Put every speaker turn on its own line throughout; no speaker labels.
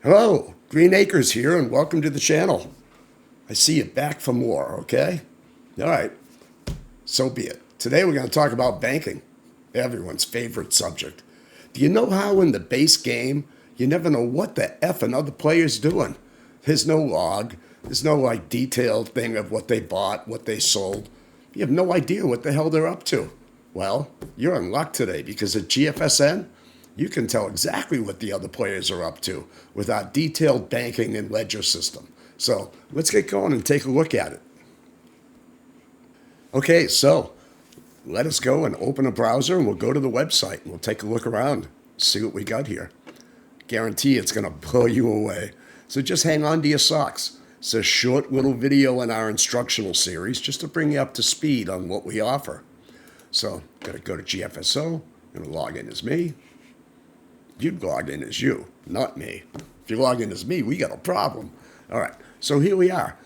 Hello, Green Acres here, and welcome to the channel. I see you back for more, okay? All right, so be it. Today we're going to talk about banking, everyone's favorite subject. Do you know how in the base game you never know what the F another player's doing? There's no log, there's no detailed thing of what they bought, what they sold. You have no idea what the hell they're up to. Well, you're in luck today because at Gfsn, you can tell exactly what the other players are up to with our detailed banking and ledger system. So let's get going and take a look at it. Okay, so let us go and open a browser and we'll go to the website and we'll take a look around, see what we got here. Guarantee it's going to blow you away. So just hang on to your socks. It's a short little video in our instructional series just to bring you up to speed on what we offer. So got to go to GFSO, going to log in as me. You'd log in as you, not me. If you log in as me, we got a problem. All right, so here we are.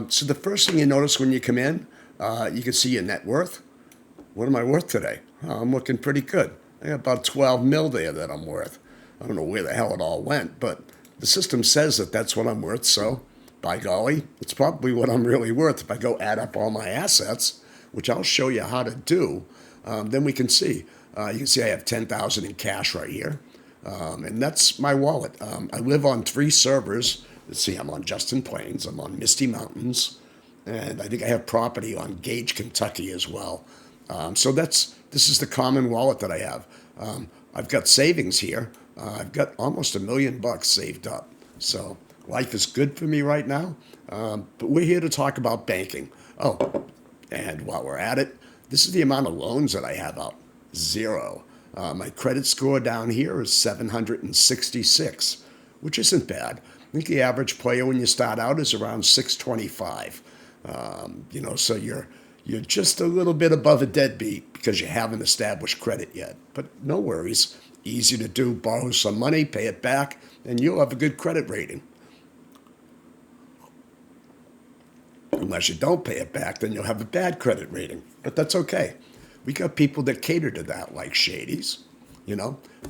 So the first thing you notice when you come in, you can see your net worth. What am I worth today? I'm looking pretty good. I got about 12 mil there that I'm worth. I don't know where the hell it all went, but the system says that that's what I'm worth, so by golly, it's probably what I'm really worth. If I go add up all my assets, which I'll show you how to do, then we can see. You can see I have 10,000 in cash right here. And that's my wallet. I live on 3 servers. Let's see, I'm on Justin Plains, I'm on Misty Mountains, and I think I have property on Gage, Kentucky as well. So this is the common wallet that I have. I've got savings here. I've got almost $1 million saved up. So life is good for me right now. But we're here to talk about banking. Oh, and while we're at it, this is the amount of loans that I have out. 0. My credit score down here is 766, which isn't bad. I think the average player when you start out is around 625. So you're just a little bit above a deadbeat because you haven't established credit yet. But no worries. Easy to do. Borrow some money, pay it back, and you'll have a good credit rating. Unless you don't pay it back, then you'll have a bad credit rating. But that's okay. We got people that cater to that, like Shady's,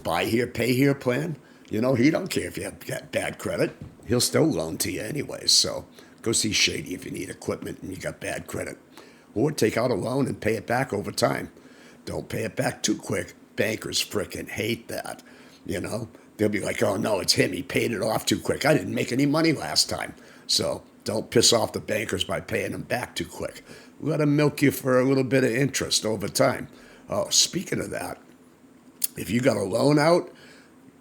buy here, pay here plan. He don't care if you have bad credit. He'll still loan to you anyways. So go see Shady if you need equipment and you got bad credit. Or take out a loan and pay it back over time. Don't pay it back too quick. Bankers frickin' hate that. They'll be like, oh no, it's him. He paid it off too quick. I didn't make any money last time. So don't piss off the bankers by paying them back too quick. Let them milk you for a little bit of interest over time. Oh, speaking of that, if you got a loan out,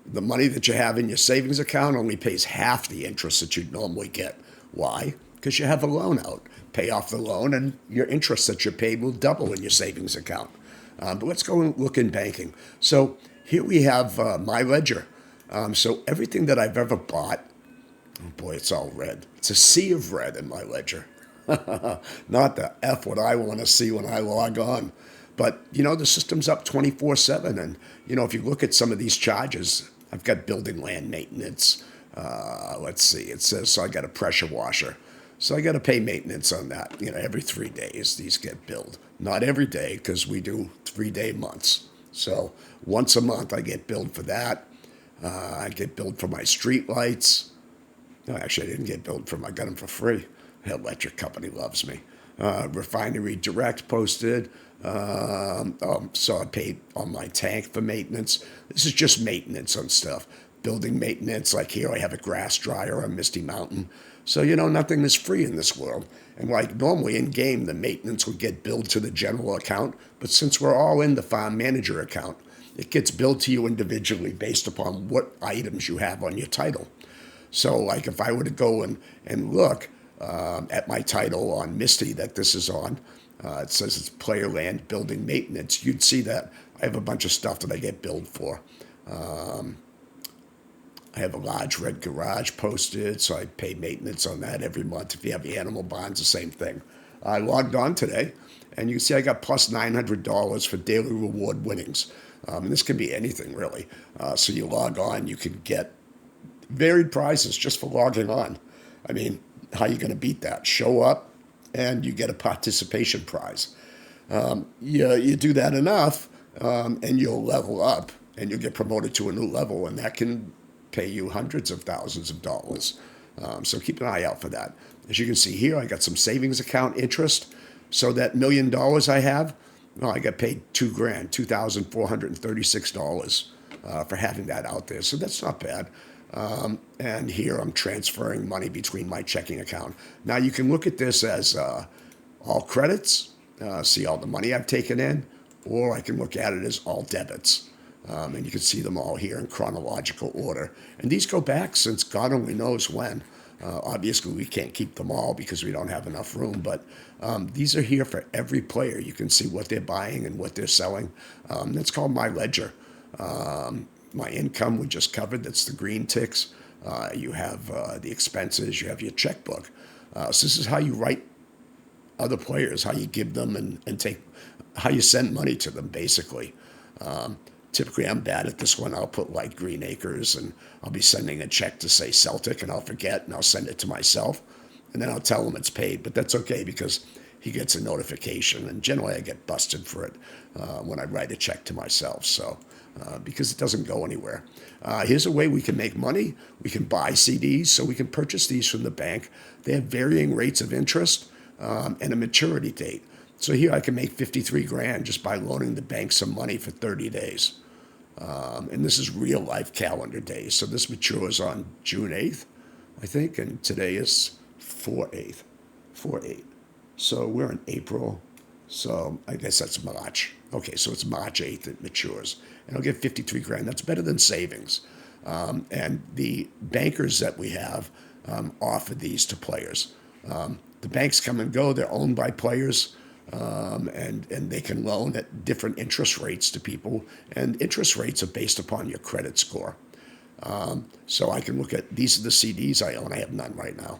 the money that you have in your savings account only pays half the interest that you'd normally get. Why? Because you have a loan out. Pay off the loan and your interest that you paid will double in your savings account. But let's go and look in banking. So here we have my ledger. So everything that I've ever bought, oh boy, it's all red. It's a sea of red in my ledger. Not the F what I want to see when I log on. But, the system's up 24/7. And, if you look at some of these charges, I've got building land maintenance. Let's see. It says, so I got a pressure washer. So I got to pay maintenance on that. Every 3 days these get billed. Not every day because we do 3-day months. So once a month I get billed for that. I get billed for my street lights. No, actually I didn't get billed for them. I got them for free. The electric company loves me. Refinery direct posted. So I paid on my tank for maintenance. This is just maintenance on stuff. Building maintenance, like here I have a grass dryer on Misty Mountain. So, nothing is free in this world. And like normally in game, the maintenance would get billed to the general account. But since we're all in the farm manager account, it gets billed to you individually based upon what items you have on your title. So like if I were to go and look at my title on Misty that this is on, it says it's player land building maintenance. You'd see that I have a bunch of stuff that I get billed for. I have a large red garage posted, so I pay maintenance on that every month. If you have animal bonds, the same thing. I logged on today, and you can see I got plus $900 for daily reward winnings. And this can be anything, really. So you log on, you can get varied prizes just for logging on. I mean, how are you going to beat that? Show up, and you get a participation prize. You do that enough, and you'll level up, and you'll get promoted to a new level, and that can pay you hundreds of thousands of dollars. So keep an eye out for that. As you can see here, I got some savings account interest. So that $1 million I have, well, I got paid $2,000, $2,436 for having that out there. So that's not bad. And here I'm transferring money between my checking account. Now you can look at this as all credits, see all the money I've taken in, or I can look at it as all debits. And you can see them all here in chronological order. And these go back since God only knows when. Obviously, we can't keep them all because we don't have enough room, but these are here for every player. You can see what they're buying and what they're selling. That's called my ledger. My income we just covered, that's the green ticks. You have the expenses, you have your checkbook. So this is how you write other players, how you give them and take, how you send money to them, basically. Typically, I'm bad at this one. I'll put like Green Acres, and I'll be sending a check to, say, Celtic, and I'll forget, and I'll send it to myself, and then I'll tell him it's paid. But that's okay because he gets a notification, and generally I get busted for it when I write a check to myself. So because it doesn't go anywhere. Here's a way we can make money. We can buy CDs, so we can purchase these from the bank. They have varying rates of interest and a maturity date. So here I can make 53 grand just by loaning the bank some money for 30 days. And this is real life calendar days. So this matures on June 8th, I think, and today is 4/8. So we're in April. So I guess that's March. Okay, so it's March 8th it matures. And I'll get 53 grand. That's better than savings. And the bankers that we have offer these to players. The banks come and go. They're owned by players. And they can loan at different interest rates to people. And interest rates are based upon your credit score. So I can look at, these are the CDs I own. I have none right now.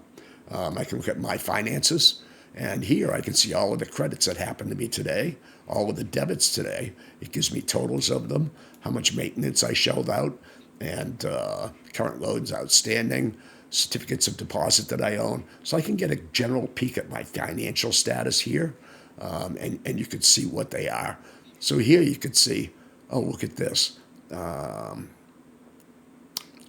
I can look at my finances. And here I can see all of the credits that happened to me today, all of the debits today. It gives me totals of them, how much maintenance I shelled out, and current loans outstanding, certificates of deposit that I own. So I can get a general peek at my financial status here, and you could see what they are. So here you could see, oh, look at this.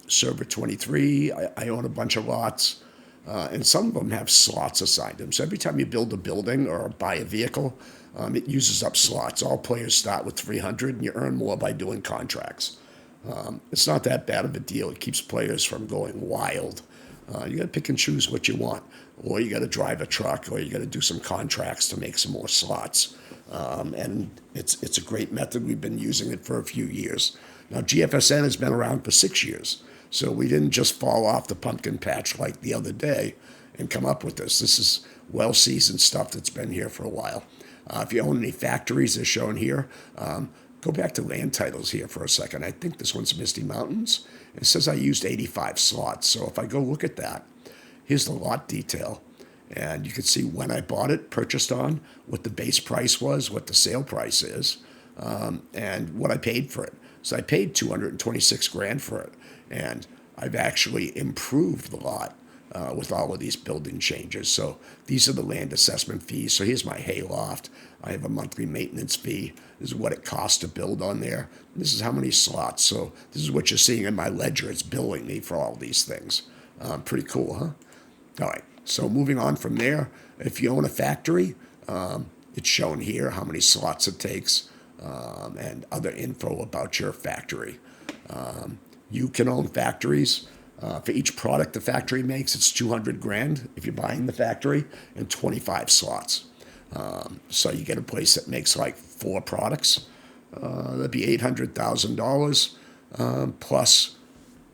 Server 23, I own a bunch of lots. And some of them have slots assigned to them. So every time you build a building or buy a vehicle, it uses up slots. All players start with 300, and you earn more by doing contracts. It's not that bad of a deal. It keeps players from going wild. You got to pick and choose what you want, or you got to drive a truck, or you got to do some contracts to make some more slots. And it's a great method. We've been using it for a few years. Now, Gfsn has been around for 6 years. So we didn't just fall off the pumpkin patch like the other day and come up with this. This is well-seasoned stuff that's been here for a while. If you own any factories, they're shown here. Go back to land titles here for a second. I think this one's Misty Mountains. It says I used 85 slots. So if I go look at that, here's the lot detail. And you can see when I bought it, purchased on, what the base price was, what the sale price is, and what I paid for it. So I paid 226 grand for it. And I've actually improved the lot with all of these building changes. So these are the land assessment fees. So here's my hayloft. I have a monthly maintenance fee. This is what it costs to build on there. This is how many slots. So this is what you're seeing in my ledger. It's billing me for all these things. Pretty cool, huh? All right. So moving on from there, if you own a factory, it's shown here how many slots it takes and other info about your factory. You can own factories. For each product the factory makes, it's 200 grand if you're buying the factory, and 25 slots. So you get a place that makes like 4 products. That'd be $800,000 plus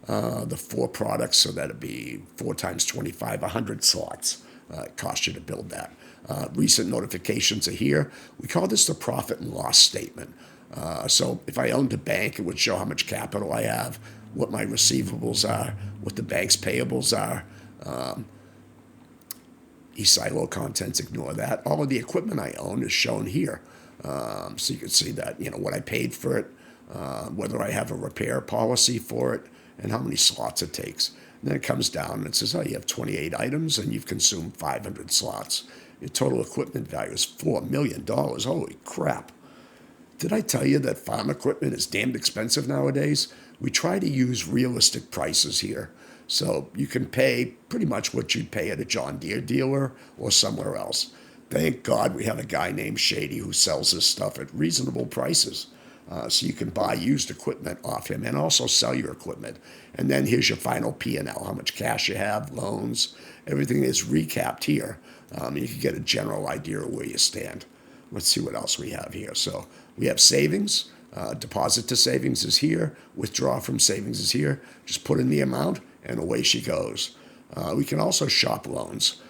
the 4 products, so that'd be 4 times 25, 100 slots. It costs you to build that. Recent notifications are here. We call this the profit and loss statement. So if I owned a bank, it would show how much capital I have, what my receivables are, what the bank's payables are. E-silo contents, ignore that. All of the equipment I own is shown here. So you can see that, what I paid for it, whether I have a repair policy for it, and how many slots it takes. And then it comes down and it says, oh, you have 28 items and you've consumed 500 slots. Your total equipment value is $4 million. Holy crap. Did I tell you that farm equipment is damned expensive nowadays? we try to use realistic prices here. So you can pay pretty much what you'd pay at a John Deere dealer or somewhere else. Thank God we have a guy named Shady who sells this stuff at reasonable prices. So you can buy used equipment off him and also sell your equipment. And then here's your final P&L, how much cash you have, loans, everything is recapped here. You can get a general idea of where you stand. Let's see what else we have here. So we have savings. Deposit to savings is here. Withdraw from savings is here. Just put in the amount and away she goes. We can also shop loans.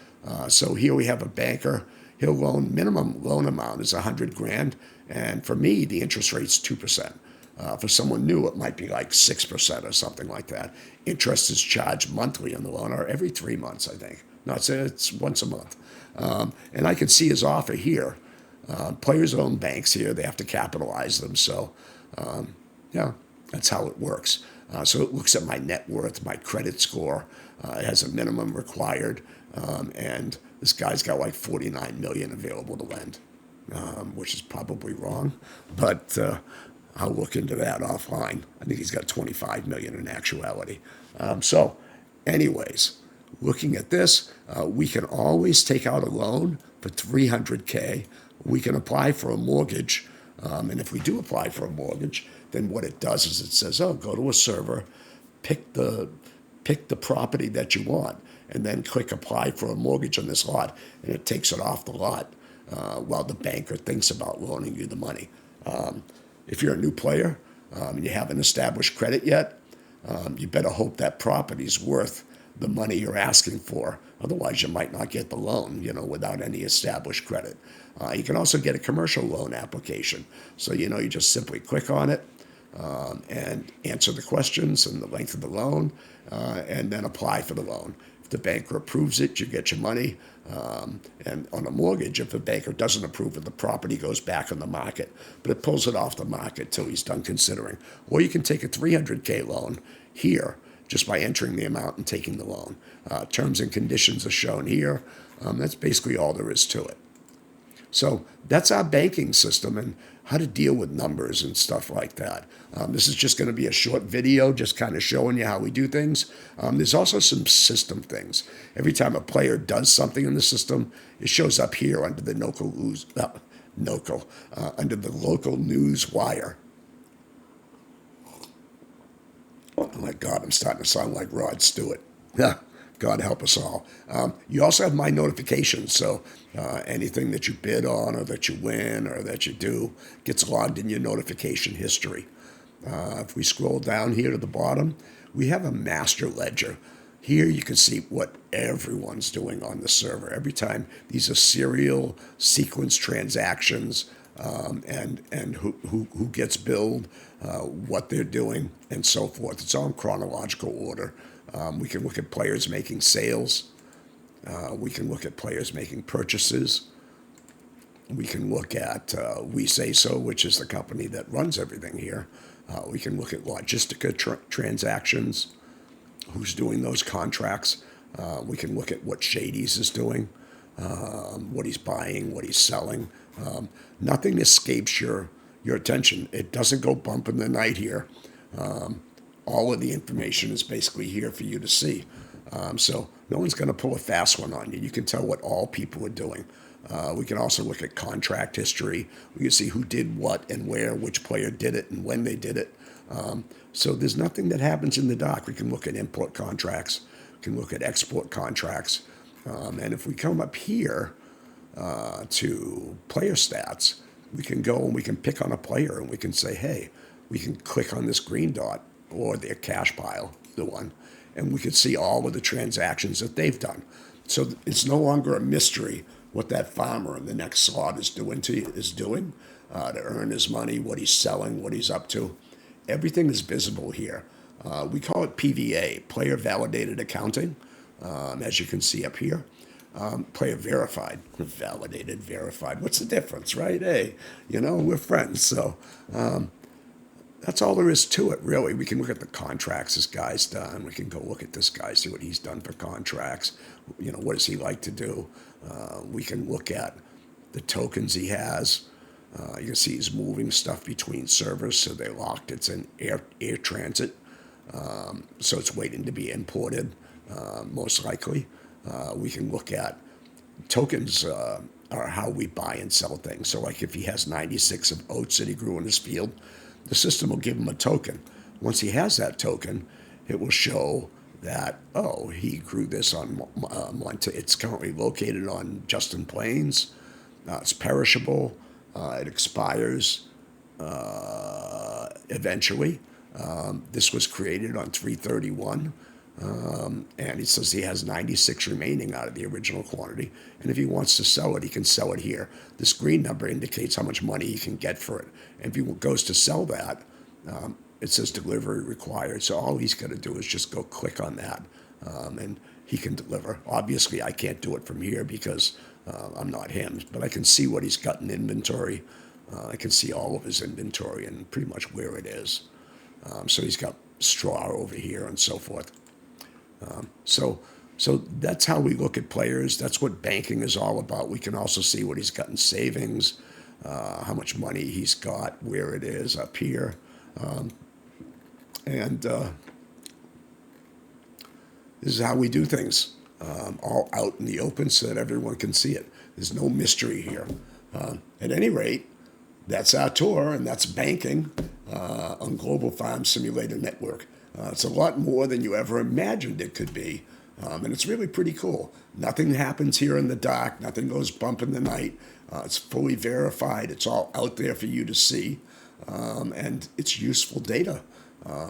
So here we have a banker. He'll loan, minimum loan amount is 100 grand. And for me, the interest rate's 2%. For someone new, it might be like 6% or something like that. Interest is charged monthly on the loan, or every 3 months, I think. No, it's once a month. And I can see his offer here. Players own banks here. They have to capitalize them. So, yeah, that's how it works. So it looks at my net worth, my credit score. It has a minimum required. And this guy's got like 49 million available to lend, which is probably wrong. But I'll look into that offline. I think he's got 25 million in actuality. So anyways, looking at this, we can always take out a loan for 300K. We can apply for a mortgage. And if we do apply for a mortgage, then what it does is it says, oh, go to a server, pick the property that you want, and then click apply for a mortgage on this lot, and it takes it off the lot while the banker thinks about loaning you the money. If you're a new player and you haven't established credit yet, you better hope that property's worth the money you're asking for. Otherwise, you might not get the loan, without any established credit. You can also get a commercial loan application. So, you just simply click on it and answer the questions and the length of the loan, and then apply for the loan. If the banker approves it, you get your money. And on a mortgage, if the banker doesn't approve it, the property goes back on the market. But it pulls it off the market till he's done considering. Or you can take a 300K loan here just by entering the amount and taking the loan. Terms and conditions are shown here. That's basically all there is to it. So that's our banking system and how to deal with numbers and stuff like that. This is just going to be a short video, just kind of showing you how we do things. There's also some system things. Every time a player does something in the system, it shows up here under the under the local news wire. Oh my God, I'm starting to sound like Rod Stewart. God help us all. You also have my notifications, so anything that you bid on or that you win or that you do gets logged in your notification history. If we scroll down here to the bottom, we have a master ledger. Here you can see what everyone's doing on the server. Every time, these are serial sequence transactions, and who gets billed, what they're doing, and so forth. It's all in chronological order. We can look at players making sales. We can look at players making purchases. We can look at We Say So, which is the company that runs everything here. We can look at logistica transactions, who's doing those contracts. We can look at what Shady's is doing, what he's buying, what he's selling. Nothing escapes your attention. It doesn't go bump in the night here. All of the information is basically here for you to see. So no one's going to pull a fast one on you. You can tell what all people are doing. We can also look at contract history. We can see who did what and where, which player did it and when they did it. So there's nothing that happens in the dark. We can look at import contracts. We can look at export contracts. And if we come up here to player stats, we can go and we can pick on a player and we can say, hey, we can click on this green dot or their cash pile, the one, and we can see all of the transactions that they've done. So it's no longer a mystery what that farmer in the next slot is doing to earn his money, what he's selling, what he's up to. Everything is visible here. We call it PVA, Player Validated Accounting, as you can see up here. Player verified, validated, verified. What's the difference, right? Hey, we're friends. So that's all there is to it, really. We can look at the contracts this guy's done. We can go look at this guy, see what he's done for contracts. What does he like to do? We can look at the tokens he has. You can see he's moving stuff between servers, so they're locked. It's in air transit, so it's waiting to be imported, most likely. We can look at tokens are how we buy and sell things. So like if he has 96 of oats that he grew in his field, the system will give him a token. Once he has that token, it will show that, oh, he grew this on it's currently located on Justin Plains. It's perishable. It expires eventually. This was created on 3/31. And he says he has 96 remaining out of the original quantity. And if he wants to sell it, he can sell it here. This green number indicates how much money he can get for it. And if he goes to sell that, it says delivery required. So all he's got to do is just go click on that, and he can deliver. Obviously, I can't do it from here because I'm not him, but I can see what he's got in inventory. I can see all of his inventory and pretty much where it is. So he's got straw over here and so forth. So that's how we look at players. That's what banking is all about. We can also see what he's got in savings, how much money he's got, where it is up here. And this is how we do things, all out in the open so that everyone can see it. There's no mystery here. At any rate, that's our tour, and that's banking on Global Farm Simulator Network. It's a lot more than you ever imagined it could be, and it's really pretty cool. Nothing happens here in the dark. Nothing goes bump in the night. It's fully verified. It's all out there for you to see, and it's useful data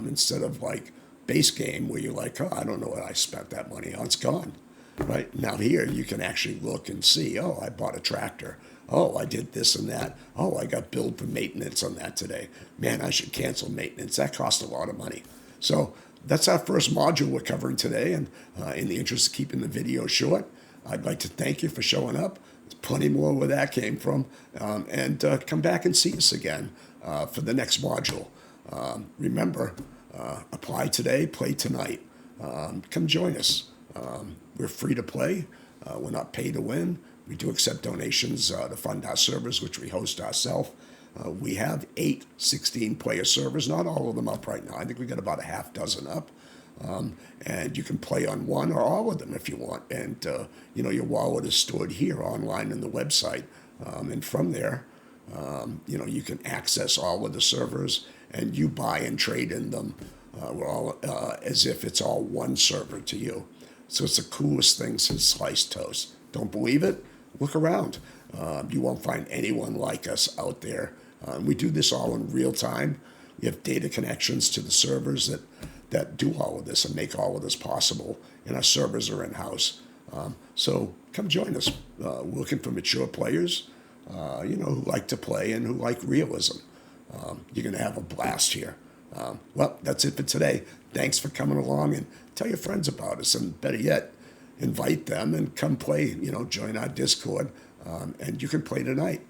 instead of like base game where you're like, oh, I don't know what I spent that money on. It's gone. Right now here you can actually look and see, oh, I bought a tractor. Oh, I did this and that. Oh, I got billed for maintenance on that today. Man, I should cancel maintenance. That cost a lot of money. So that's our first module we're covering today. And in the interest of keeping the video short, I'd like to thank you for showing up. There's plenty more where that came from. And come back and see us again for the next module. Remember, apply today, play tonight. Come join us. We're free to play. We're not paid to win. We do accept donations to fund our servers, which we host ourselves. We have 8 16-player servers, not all of them up right now. I think we got about a half dozen up. And you can play on one or all of them if you want. And, your wallet is stored here online on the website. And from there, you can access all of the servers, and you buy and trade in them as if it's all one server to you. So it's the coolest thing since sliced toast. Don't believe it? Look around. You won't find anyone like us out there. We do this all in real time. We have data connections to the servers that do all of this and make all of this possible. And our servers are in-house. So come join us. We're looking for mature players, who like to play and who like realism. You're going to have a blast here. Well, that's it for today. Thanks for coming along, and tell your friends about us, and better yet, invite them and come play, join our Discord, and you can play tonight.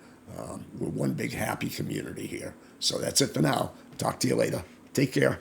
We're one big happy community here. So that's it for now. Talk to you later. Take care.